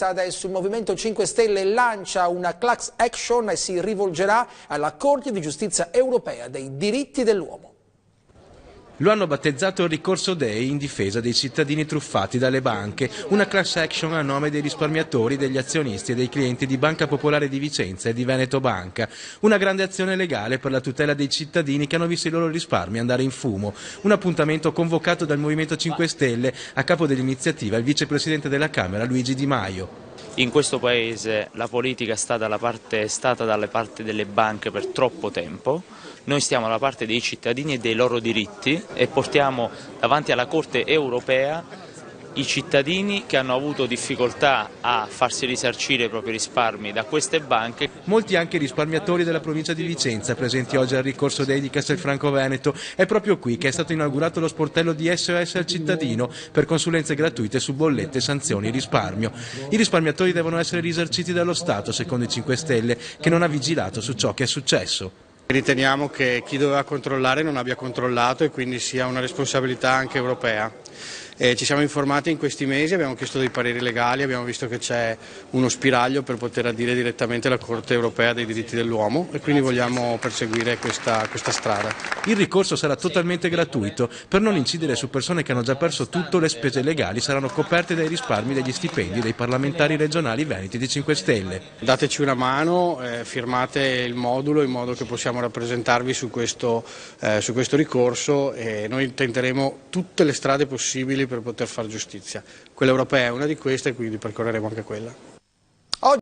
Adesso il Movimento 5 Stelle lancia una class action e si rivolgerà alla Corte di Giustizia Europea dei diritti dell'uomo. Lo hanno battezzato il ricorso Day in difesa dei cittadini truffati dalle banche, una class action a nome dei risparmiatori, degli azionisti e dei clienti di Banca Popolare di Vicenza e di Veneto Banca. Una grande azione legale per la tutela dei cittadini che hanno visto i loro risparmi andare in fumo. Un appuntamento convocato dal Movimento 5 Stelle, a capo dell'iniziativa il vicepresidente della Camera Luigi Di Maio. In questo Paese la politica è stata dalle parti delle banche per troppo tempo, noi stiamo dalla parte dei cittadini e dei loro diritti e portiamo davanti alla Corte europea i cittadini che hanno avuto difficoltà a farsi risarcire i propri risparmi da queste banche. Molti anche risparmiatori della provincia di Vicenza presenti oggi al ricorso Day di Castelfranco Veneto. È proprio qui che è stato inaugurato lo sportello di SOS al cittadino per consulenze gratuite su bollette, sanzioni e risparmio. I risparmiatori devono essere risarciti dallo Stato, secondo i 5 Stelle, che non ha vigilato su ciò che è successo. Riteniamo che chi doveva controllare non abbia controllato e quindi sia una responsabilità anche europea. Ci siamo informati in questi mesi, abbiamo chiesto dei pareri legali, abbiamo visto che c'è uno spiraglio per poter adire direttamente alla Corte europea dei diritti dell'uomo e quindi vogliamo perseguire questa strada. Il ricorso sarà totalmente gratuito. Per non incidere su persone che hanno già perso tutto, le spese legali saranno coperte dai risparmi degli stipendi dei parlamentari regionali veneti di 5 Stelle. Dateci una mano, firmate il modulo in modo che possiamo rappresentarvi su questo ricorso e noi tenteremo tutte le strade possibili per poter fare giustizia. Quella europea è una di queste e quindi percorreremo anche quella.